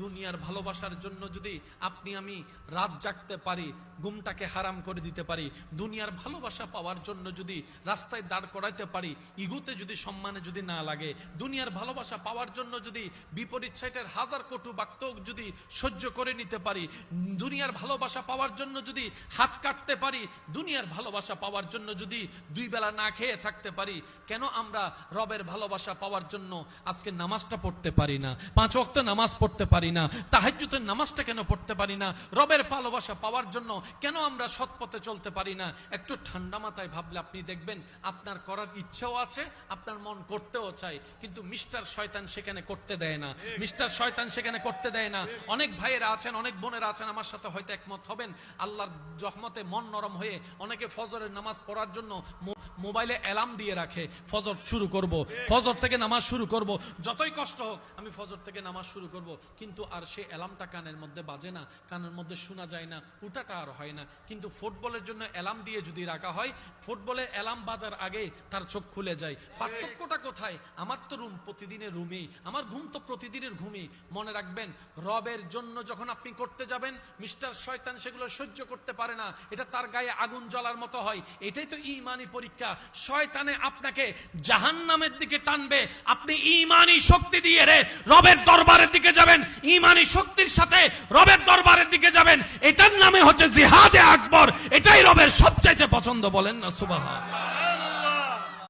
দুনিয়ার ভালোবাসার জন্য যদি আপনি আমি রাত জাগতে পারি, ঘুমটাকে হারাম করে দিতে পারি, দুনিয়ার ভালোবাসা পাওয়ার জন্য যদি রাস্তায় দাঁড় করাইতে পারি, ইগুতে যদি সম্মানে যদি না লাগে, দুনিয়ার ভালোবাসা পাওয়ার জন্য যদি বিপরীত সাইটের হাজার কটু বাক্য যদি সহ্য করে নিতে পারি, দুনিয়ার ভালোবাসা পাওয়ার জন্য যদি হাত কাটতে পারি, দুনিয়ার ভালোবাসা পাওয়ার জন্য যদি দুই বেলা না খেয়ে থাকতে পারি, কেন আমরা রবের ভালোবাসা পাওয়ার জন্য আজকে নামাজটা পড়তে পারি না, 5 ওয়াক্ত নামাজ পড়তে পারি না, তাহাজ্জুদের নামাজটা কেন পড়তে পারি না? রবের ভালোবাসা পাওয়ার জন্য কেন আমরা সৎ পথে চলতে পারি না? একটু ঠান্ডা মাথায় ভাবলে আপনি দেখবেন আপনার করার ইচ্ছাও আছে, আপনার মন করতেও চায়, কিন্তু মিস্টার শয়তান সেখানে করতে দেয় না, মিস্টার শয়তান সেখানে করতে দেয় না। অনেক ভাইয়েরা আছেন, অনেক বোনেরা আছেন, আমার সাথে হয়তো একমত হবেন, আল্লাহর রহমতে মন নরম হয়ে অনেকে ফজরের নামাজ পড়ার জন্য মোবাইলে অ্যালার্ম দিয়ে রাখে, ফজর শুরু করব, ফজর থেকে নামাজ শুরু করব, যতই কষ্ট হোক আমি ফজর থেকে নামাজ শুরু করব, কিন্তু আর সে অ্যালার্মটা কানের মধ্যে বাজে না, কানের মধ্যে শোনা যায় না, উঠাটা আর হয় না। কিন্তু ফুটবলের জন্য অ্যালার্ম দিয়ে যদি রাখা হয়, ফুটবলের অ্যালার্ম বাজার আগে তার চোখ খুলে যায়। পার্থক্যটা কোথায়? আমার তো রুম প্রতিদিনের রুমেই, আমার ঘুম তো প্রতিদিনের ঘুমেই। মনে রাখবেন, রবের জন্য যখন আপনি করতে যাবেন, মিস্টার শয়তান সেগুলো সহ্য করতে পারে না, এটা তার গায়ে আগুন জ্বলার মতো হয়। এটাই তো ঈমানি পরীক্ষা। শয়তানে আপনাকে জাহান্নামের দিকে টানবে, আপনি ঈমানি শক্তি দিয়ে রে রবের দরবারের দিকে যাবেন, ঈমানি শক্তির সাথে রবের দরবারের দিকে যাবেন। এটার নামে হচ্ছে জিহাদে আকবর, এটাই রবের সবচাইতে পছন্দ। বলেন না সুবহানাল্লাহ।